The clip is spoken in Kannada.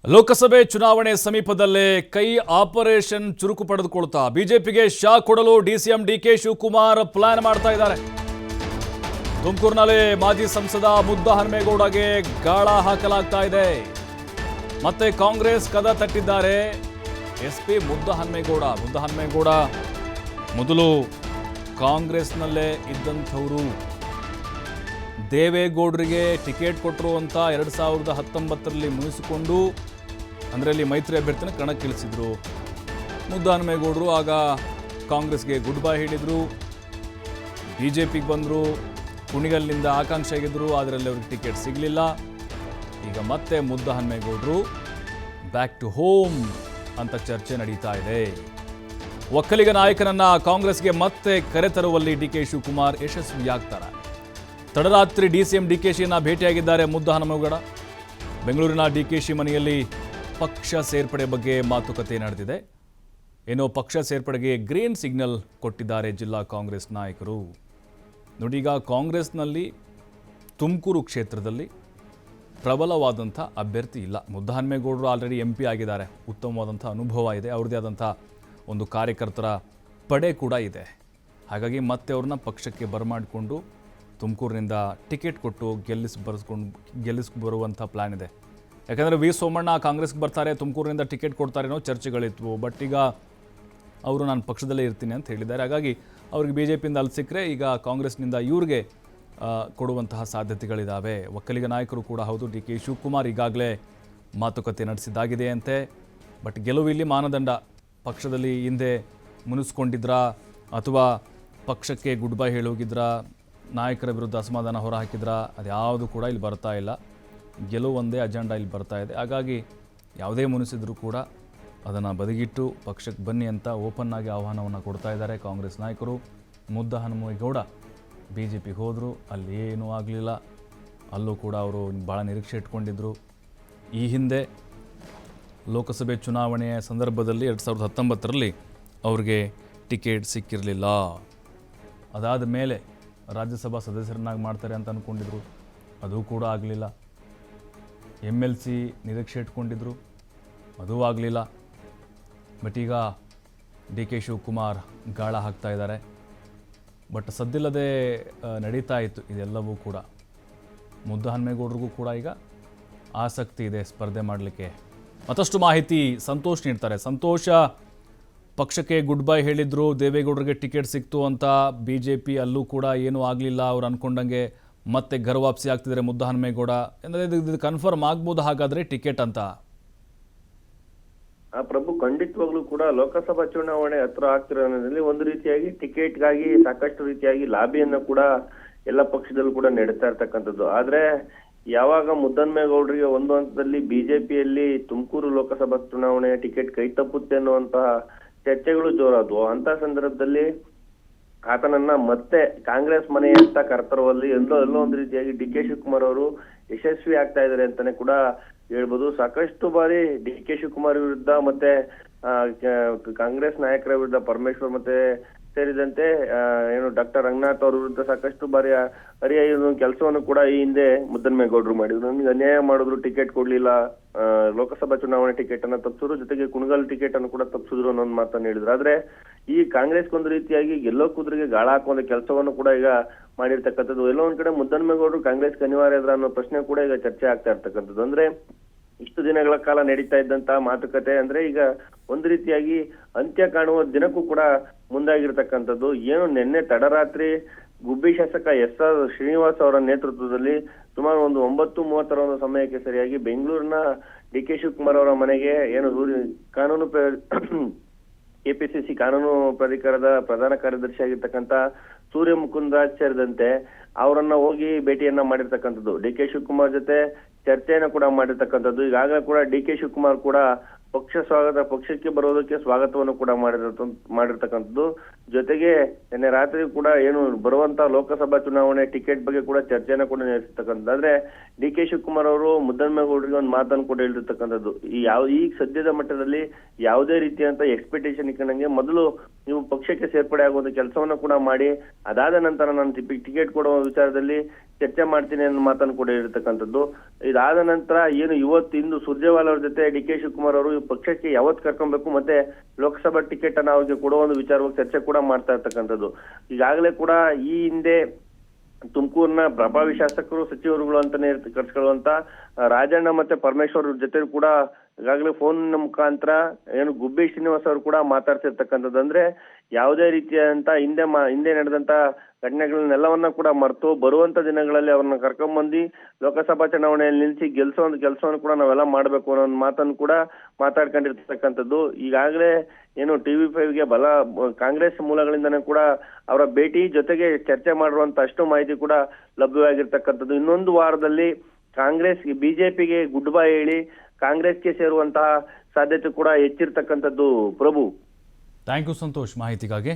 ಲೋಕಸಭೆ ಚುನಾವಣೆ ಸಮೀಪದಲ್ಲೇ ಕೈ ಆಪರೇಷನ್ ಚುರುಕು ಪಡೆದುಕೊಳ್ತಾ ಬಿಜೆಪಿಗೆ ಶಾಕ್ ಕೊಡಲು ಡಿಸಿಎಂ ಡಿಕೆ ಶಿವಕುಮಾರ್ ಪ್ಲಾನ್ ಮಾಡ್ತಾ ಇದ್ದಾರೆ. ತುಮಕೂರಿನಲ್ಲಿ ಮಾಜಿ ಸಂಸದ ಮುದ್ದಹನುಮೇಗೌಡಗೆ ಗಾಳ ಹಾಕಲಾಗ್ತಾ ಇದೆ. ಮತ್ತೆ ಕಾಂಗ್ರೆಸ್ ಕದ ತಟ್ಟಿದ್ದಾರೆ ಎಸ್ಪಿ ಮುದ್ದಹನುಮೇಗೌಡ ಮೊದಲು ಕಾಂಗ್ರೆಸ್ನಲ್ಲೇ ಇದ್ದಂಥವರು. ದೇವೇಗೌಡರಿಗೆ ಟಿಕೆಟ್ ಕೊಟ್ಟರು ಅಂತ 2019ರಲ್ಲಿ ಮುನಿಸಿಕೊಂಡು ಅದರಲ್ಲಿ ಮೈತ್ರಿ ಅಭ್ಯರ್ಥಿನ ಕಣಕ್ಕಿಳಿಸಿದ್ರು. ಮುದ್ದಹನುಮೇಗೌಡರು ಆಗ ಕಾಂಗ್ರೆಸ್ಗೆ ಗುಡ್ ಬೈ ಹೇಳಿದರು. ಬಿಜೆಪಿಗೆ ಬಂದರು, ಕುಣಿಗಲ್ನಿಂದ ಆಕಾಂಕ್ಷಿ ಆಗಿದ್ದರು, ಅದರಲ್ಲಿ ಅವ್ರಿಗೆ ಟಿಕೆಟ್ ಸಿಗಲಿಲ್ಲ. ಈಗ ಮತ್ತೆ ಮುದ್ದಹನುಮೇಗೌಡರು ಬ್ಯಾಕ್ ಟು ಹೋಮ್ ಅಂತ ಚರ್ಚೆ ನಡೀತಾ ಇದೆ. ಒಕ್ಕಲಿಗ ನಾಯಕನನ್ನ ಕಾಂಗ್ರೆಸ್ಗೆ ಮತ್ತೆ ಕರೆತರುವಲ್ಲಿ ಡಿಕೆ ಶಿವಕುಮಾರ್ ಯಶಸ್ವಿಯಾಗ್ತಾರೆ. ತಡರಾತ್ರಿ ಡಿಸಿಎಂ ಡಿಕೆಶಿಯನ್ನ ಭೇಟಿಯಾಗಿದ್ದಾರೆ ಮುದ್ದಹನುಮೇಗೌಡ. ಬೆಂಗಳೂರಿನ ಡಿಕೆಶಿ ಮನೆಯಲ್ಲಿ ಪಕ್ಷ ಸೇರ್ಪಡೆ ಬಗ್ಗೆ ಮಾತುಕತೆ ನಡೆದಿದೆ. ಏನೋ ಪಕ್ಷ ಸೇರ್ಪಡೆಗೆ ಗ್ರೀನ್ ಸಿಗ್ನಲ್ ಕೊಟ್ಟಿದ್ದಾರೆ ಜಿಲ್ಲಾ ಕಾಂಗ್ರೆಸ್ ನಾಯಕರು. ನೋಡಿ, ಈಗ ಕಾಂಗ್ರೆಸ್ನಲ್ಲಿ ತುಮಕೂರು ಕ್ಷೇತ್ರದಲ್ಲಿ ಪ್ರಬಲವಾದಂಥ ಅಭ್ಯರ್ಥಿ ಇಲ್ಲ. ಮುದ್ದಹನುಮೇಗೌಡರು ಆಲ್ರೆಡಿ MP ಆಗಿದ್ದಾರೆ, ಉತ್ತಮವಾದಂಥ ಅನುಭವ ಇದೆ, ಅವ್ರದ್ದೇ ಆದಂಥ ಒಂದು ಕಾರ್ಯಕರ್ತರ ಪಡೆ ಕೂಡ ಇದೆ. ಹಾಗಾಗಿ ಮತ್ತೆ ಅವ್ರನ್ನ ಪಕ್ಷಕ್ಕೆ ಬರಮಾಡಿಕೊಂಡು ತುಮಕೂರಿನಿಂದ ಟಿಕೆಟ್ ಕೊಟ್ಟು ಗೆಲ್ಲಿಸ್ ಬರುವಂಥ ಪ್ಲ್ಯಾನ್ ಇದೆ. ಯಾಕಂದರೆ ವಿ ಸೋಮಣ್ಣ ಕಾಂಗ್ರೆಸ್ಗೆ ಬರ್ತಾರೆ, ತುಮಕೂರಿನಿಂದ ಟಿಕೆಟ್ ಕೊಡ್ತಾರೆ ಅನ್ನೋ ಚರ್ಚೆಗಳಿದ್ವು. ಬಟ್ ಈಗ ಅವರು ನಾನು ಪಕ್ಷದಲ್ಲೇ ಇರ್ತೀನಿ ಅಂತ ಹೇಳಿದ್ದಾರೆ. ಹಾಗಾಗಿ ಅವ್ರಿಗೆ BJPಯಿಂದ ಅಲ್ಲಿ ಸಿಕ್ಕರೆ ಈಗ ಕಾಂಗ್ರೆಸ್ನಿಂದ ಇವ್ರಿಗೆ ಕೊಡುವಂತಹ ಸಾಧ್ಯತೆಗಳಿದ್ದಾವೆ. ಒಕ್ಕಲಿಗ ನಾಯಕರು ಕೂಡ ಹೌದು. ಡಿಕೆ ಶಿವಕುಮಾರ್ ಈಗಾಗಲೇ ಮಾತುಕತೆ ನಡೆಸಿದ್ದಾಗಿದೆ ಅಂತೆ. ಬಟ್ ಗೆಲುವಿಲ್ಲಿ ಮಾನದಂಡ. ಪಕ್ಷದಲ್ಲಿ ಹಿಂದೆ ಮುನಿಸ್ಕೊಂಡಿದ್ರಾ ಅಥವಾ ಪಕ್ಷಕ್ಕೆ ಗುಡ್ ಬೈ ಹೇಳೋಗಿದ್ರಾ, ನಾಯಕರ ವಿರುದ್ಧ ಅಸಮಾಧಾನ ಹೊರಹಾಕಿದ್ರಾ, ಅದ್ಯಾವುದು ಕೂಡ ಇಲ್ಲಿ ಬರ್ತಾ ಇಲ್ಲ. ಗೆಲುವು ಒಂದೇ ಅಜೆಂಡಾ ಇಲ್ಲಿ ಬರ್ತಾ ಇದೆ. ಹಾಗಾಗಿ ಯಾವುದೇ ಮುನಿಸಿದ್ರೂ ಕೂಡ ಅದನ್ನು ಬದಿಗಿಟ್ಟು ಪಕ್ಷಕ್ಕೆ ಬನ್ನಿ ಅಂತ ಓಪನ್ ಆಗಿ ಆಹ್ವಾನವನ್ನು ಕೊಡ್ತಾ ಇದ್ದಾರೆ ಕಾಂಗ್ರೆಸ್ ನಾಯಕರು. ಮುದ್ದಹನುಮೇಗೌಡ BJPಗೆ ಹೋದರು, ಅಲ್ಲಿ ಏನೂ ಆಗಲಿಲ್ಲ. ಅಲ್ಲೂ ಕೂಡ ಅವರು ಭಾಳ ನಿರೀಕ್ಷೆ ಇಟ್ಕೊಂಡಿದ್ದರು. ಈ ಹಿಂದೆ ಲೋಕಸಭೆ ಚುನಾವಣೆಯ ಸಂದರ್ಭದಲ್ಲಿ 2019ರಲ್ಲಿ ಅವ್ರಿಗೆ ಟಿಕೆಟ್ ಸಿಕ್ಕಿರಲಿಲ್ಲ. ಅದಾದ ಮೇಲೆ ರಾಜ್ಯಸಭಾ ಸದಸ್ಯರನ್ನಾಗಿ ಮಾಡ್ತಾರೆ ಅಂತ ಅಂದ್ಕೊಂಡಿದ್ರು, ಅದು ಕೂಡ ಆಗಲಿಲ್ಲ. MLC ನಿರೀಕ್ಷೆ ಇಟ್ಕೊಂಡಿದ್ರು, ಅದೂ ಆಗಲಿಲ್ಲ. ಬಟ್ ಈಗ ಡಿಕೆ ಶಿವಕುಮಾರ್ ಗಾಳ ಹಾಕ್ತಾ ಇದ್ದಾರೆ. ಬಟ್ ಸದ್ದಿಲ್ಲದೆ ನಡೀತಾ ಇತ್ತು ಇದೆಲ್ಲವೂ ಕೂಡ. ಮುದ್ದಹನುಮೇಗೌಡರಿಗೂ ಕೂಡ ಈಗ ಆಸಕ್ತಿ ಇದೆ ಸ್ಪರ್ಧೆ ಮಾಡಲಿಕ್ಕೆ. ಮತ್ತಷ್ಟು ಮಾಹಿತಿ ಸಂತೋಷ್ ನೀಡ್ತಾರೆ. ಸಂತೋಷ, ಪಕ್ಷಕ್ಕೆ ಗುಡ್ ಬೈ ಹೇಳಿದ್ರು, ದೇವೇಗೌಡರಿಗೆ ಟಿಕೆಟ್ ಸಿಕ್ತು ಅಂತ. BJP ಅಲ್ಲೂ ಕೂಡ ಏನೂ ಆಗಲಿಲ್ಲ, ಅವ್ರು ಅಂದ್ಕೊಂಡಂಗೆ ಮತ್ತೆ ಗರ್ವಾಪ್ಸಿ ಆಗ್ತಿದ್ದಾರೆ ಮುದ್ದಹನುಮೇಗೌಡ. ಅಂದರೆ ಇದು ಕನ್ಫರ್ಮ್ ಆಗ್ಬೋದು ಹಾಗಾದರೆ ಟಿಕೆಟ್ ಅಂತ? ಪ್ರಭು, ಖಂಡಿತವಾಗ್ಲೂ ಕೂಡ ಲೋಕಸಭಾ ಚುನಾವಣೆ ಹತ್ರ ಆಗ್ತಿರೋದ್ರಲ್ಲಿ ಒಂದು ರೀತಿಯಾಗಿ ಟಿಕೆಟ್ಗಾಗಿ ಸಾಕಷ್ಟು ರೀತಿಯಾಗಿ ಲಾಬಿಯನ್ನ ಕೂಡ ಎಲ್ಲ ಪಕ್ಷದಲ್ಲೂ ಕೂಡ ನಡೀತಾ ಇರ್ತಕ್ಕಂಥದ್ದು. ಆದ್ರೆ ಯಾವಾಗ ಮುದ್ದಹನುಮೇಗೌಡರಿಗೆ ಒಂದು ಹಂತದಲ್ಲಿ BJPಯಲ್ಲಿ ತುಮಕೂರು ಲೋಕಸಭಾ ಚುನಾವಣೆಯ ಟಿಕೆಟ್ ಕೈ ತಪ್ಪುತ್ತೆ ಅನ್ನುವಂತಹ ಚರ್ಚೆಗಳು ಜೋರಾದವು. ಅಂತ ಸಂದರ್ಭದಲ್ಲಿ ಆತನನ್ನ ಮತ್ತೆ ಕಾಂಗ್ರೆಸ್ ಮನೆಯಂತ ಕರ್ತರುವಲ್ಲಿ ಎಲ್ಲೋ ಒಂದು ರೀತಿಯಾಗಿ ಡಿಕೆ ಶಿವಕುಮಾರ್ ಅವರು ಯಶಸ್ವಿ ಆಗ್ತಾ ಇದ್ದಾರೆ ಅಂತಾನೆ ಕೂಡ ಹೇಳ್ಬೋದು. ಸಾಕಷ್ಟು ಬಾರಿ ಡಿಕೆ ಶಿವಕುಮಾರ್ ವಿರುದ್ಧ ಮತ್ತೆ ಕಾಂಗ್ರೆಸ್ ನಾಯಕರ ವಿರುದ್ಧ ಪರಮೇಶ್ವರ್ ಮತ್ತೆ ಸೇರಿದಂತೆ ಏನು ಡಾಕ್ಟರ್ ರಂಗನಾಥ್ ಅವ್ರ ವಿರುದ್ಧ ಸಾಕಷ್ಟು ಬಾರಿ ಹರಿಯಾಯುವ ಕೆಲಸವನ್ನು ಕೂಡ ಈ ಹಿಂದೆ ಮುದ್ದಹನುಮೇಗೌಡರು ಮಾಡಿದ್ರು. ನಮ್ಗೆ ಅನ್ಯಾಯ ಮಾಡಿದ್ರು, ಟಿಕೆಟ್ ಕೊಡ್ಲಿಲ್ಲ, ಲೋಕಸಭಾ ಚುನಾವಣೆ ಟಿಕೆಟ್ ಅನ್ನ ತಪ್ಪಿಸಿದ್ರು, ಜೊತೆಗೆ ಕುಣಗಲ್ ಟಿಕೆಟ್ ಅನ್ನು ಕೂಡ ತಪ್ಪಿಸಿದ್ರು ಅನ್ನೋ ಒಂದು ಮಾತನ್ನು ಹೇಳಿದ್ರು. ಆದ್ರೆ ಈ ಕಾಂಗ್ರೆಸ್ ಒಂದು ರೀತಿಯಾಗಿ ಗೆಲ್ಲೋ ಕುದುರೆಗೆ ಗಾಳ ಹಾಕುವಂತ ಕೆಲಸವನ್ನು ಕೂಡ ಈಗ ಮಾಡಿರ್ತಕ್ಕಂಥದ್ದು. ಎಲ್ಲೋ ಒಂದ್ ಕಡೆ ಮುದ್ದಹನುಮೇಗೌಡರು ಕಾಂಗ್ರೆಸ್ಗೆ ಅನಿವಾರ್ಯ ಇದ್ರ ಅನ್ನೋ ಪ್ರಶ್ನೆ ಕೂಡ ಈಗ ಚರ್ಚೆ ಆಗ್ತಾ ಇರ್ತಕ್ಕಂಥದ್ದು. ಅಂದ್ರೆ ಇಷ್ಟು ದಿನಗಳ ಕಾಲ ನಡೀತಾ ಇದ್ದಂತಹ ಮಾತುಕತೆ ಅಂದ್ರೆ ಈಗ ಒಂದು ರೀತಿಯಾಗಿ ಅಂತ್ಯ ಕಾಣುವ ದಿನಕ್ಕೂ ಕೂಡ ಮುಂದಾಗಿರ್ತಕ್ಕಂಥದ್ದು. ಏನು ನಿನ್ನೆ ತಡರಾತ್ರಿ ಗುಬ್ಬಿ ಶಾಸಕ SR ಶ್ರೀನಿವಾಸ್ ಅವರ ನೇತೃತ್ವದಲ್ಲಿ ಸುಮಾರು ಒಂದು 9:30 ಒಂದು ಸಮಯಕ್ಕೆ ಸರಿಯಾಗಿ ಬೆಂಗಳೂರಿನ ಡಿಕೆ ಶಿವಕುಮಾರ್ ಅವರ ಮನೆಗೆ ಏನು ಕಾನೂನು KPCC ಕಾನೂನು ಪ್ರಾಧಿಕಾರದ ಪ್ರಧಾನ ಕಾರ್ಯದರ್ಶಿ ಆಗಿರ್ತಕ್ಕಂಥ ಸೂರ್ಯ ಮುಕುಂದರಾಜ್ ಸೇರಿದಂತೆ ಅವರನ್ನ ಹೋಗಿ ಭೇಟಿಯನ್ನ ಮಾಡಿರ್ತಕ್ಕಂಥದ್ದು. ಡಿಕೆ ಶಿವಕುಮಾರ್ ಜೊತೆ ಚರ್ಚೆಯನ್ನ ಕೂಡ ಮಾಡಿರ್ತಕ್ಕಂಥದ್ದು. ಈಗಾಗಲೇ ಕೂಡ ಡಿಕೆ ಶಿವಕುಮಾರ್ ಕೂಡ ಪಕ್ಷಕ್ಕೆ ಬರೋದಕ್ಕೆ ಸ್ವಾಗತವನ್ನು ಕೂಡ ಮಾಡಿರ್ತಕ್ಕಂಥದ್ದು. ಜೊತೆಗೆ ನಿನ್ನೆ ರಾತ್ರಿ ಕೂಡ ಏನು ಬರುವಂತ ಲೋಕಸಭಾ ಚುನಾವಣೆ ಟಿಕೆಟ್ ಬಗ್ಗೆ ಕೂಡ ಚರ್ಚೆನ ಕೂಡ ನಡೆಸಿರ್ತಕ್ಕಂಥದ್ದು. ಆದ್ರೆ ಡಿ ಕೆ ಶಿವಕುಮಾರ್ ಅವರು ಮುದ್ದನ್ಮೇಗೌಡರಿಗೆ ಒಂದು ಮಾತನ್ನು ಕೂಡ ಹೇಳಿರ್ತಕ್ಕಂಥದ್ದು, ಈ ಸದ್ಯದ ಮಟ್ಟದಲ್ಲಿ ಯಾವುದೇ ರೀತಿಯಂತ ಎಕ್ಸ್ಪೆಕ್ಟೇಷನ್ ಇಕ್ಕಂಗೆ ಮೊದಲು ನೀವು ಪಕ್ಷಕ್ಕೆ ಸೇರ್ಪಡೆ ಆಗುವಂತ ಕೆಲಸವನ್ನ ಕೂಡ ಮಾಡಿ, ಅದಾದ ನಂತರ ನಾನು ಟಿಕೆಟ್ ಕೊಡುವ ವಿಚಾರದಲ್ಲಿ ಚರ್ಚೆ ಮಾಡ್ತೀನಿ ಅನ್ನೋ ಮಾತನ್ನು ಕೂಡ ಹೇಳಿರ್ತಕ್ಕಂಥದ್ದು. ಇದಾದ ನಂತರ ಏನು ಇಂದು ಸುರ್ಜೇವಾಲ ಅವ್ರ ಜೊತೆ ಡಿ ಕೆ ಶಿವಕುಮಾರ್ ಅವರು ಪಕ್ಷಕ್ಕೆ ಯಾವತ್ತು ಕರ್ಕೊಬೇಕು ಮತ್ತೆ ಲೋಕಸಭಾ ಟಿಕೆಟ್ ಅನ್ನ ಅವ್ರಿಗೆ ಕೊಡುವ ಒಂದು ವಿಚಾರವಾಗಿ ಚರ್ಚೆ ಕೂಡ ಮಾಡ್ತಾ ಇರ್ತಕ್ಕಂಥದ್ದು. ಈಗಾಗಲೇ ಕೂಡ ಈ ಹಿಂದೆ ತುಮಕೂರಿನ ಪ್ರಭಾವಿ ಶಾಸಕರು ಸಚಿವರುಗಳು ಅಂತಾನೆ ಕರ್ಸ್ಕೊಳ್ಳುವಂತ ರಾಜಣ್ಣ ಮತ್ತೆ ಪರಮೇಶ್ವರ್ ಜೊತೆ ಕೂಡ ಈಗಾಗಲೇ ಫೋನ್ ಮುಖಾಂತರ ಏನು ಗುಬ್ಬಿ ಶ್ರೀನಿವಾಸ್ ಅವರು ಕೂಡ ಮಾತಾಡ್ತಿರ್ತಕ್ಕಂಥದ್ದು. ಅಂದ್ರೆ ಯಾವುದೇ ರೀತಿಯಾದಂತ ಹಿಂದೆ ನಡೆದಂತ ಘಟನೆಗಳನ್ನೆಲ್ಲವನ್ನ ಕೂಡ ಮರೆತು ಬರುವಂತ ದಿನಗಳಲ್ಲಿ ಅವ್ರನ್ನ ಕರ್ಕೊಂಡ್ಬಂದು ಲೋಕಸಭಾ ಚುನಾವಣೆಯಲ್ಲಿ ನಿಲ್ಲಿಸಿ ಗೆಲ್ಸೋ ಒಂದು ಕೆಲಸವನ್ನು ಕೂಡ ನಾವೆಲ್ಲ ಮಾಡ್ಬೇಕು ಅನ್ನೋ ಒಂದು ಮಾತನ್ನು ಕೂಡ ಮಾತಾಡ್ಕೊಂಡಿರ್ತಕ್ಕಂಥದ್ದು. ಈಗಾಗಲೇ ಏನು TV5ಗೆ ಕಾಂಗ್ರೆಸ್ ಮೂಲಗಳಿಂದನೇ ಕೂಡ ಅವರ ಭೇಟಿ ಜೊತೆಗೆ ಚರ್ಚೆ ಮಾಡಿರುವಂತ ಅಷ್ಟು ಮಾಹಿತಿ ಕೂಡ ಲಭ್ಯವಾಗಿರ್ತಕ್ಕಂಥದ್ದು. ಇನ್ನೊಂದು ವಾರದಲ್ಲಿ ಬಿಜೆಪಿಗೆ ಗುಡ್ ಬೈ ಹೇಳಿ ಕಾಂಗ್ರೆಸ್ಗೆ ಸೇರುವಂತಹ ಸಾಧ್ಯತೆ ಕೂಡ ಹೆಚ್ಚಿರ್ತಕ್ಕಂಥದ್ದು. ಪ್ರಭು, ಥ್ಯಾಂಕ್ ಯು ಸಂತೋಷ್ ಮಾಹಿತಿಗಾಗಿ.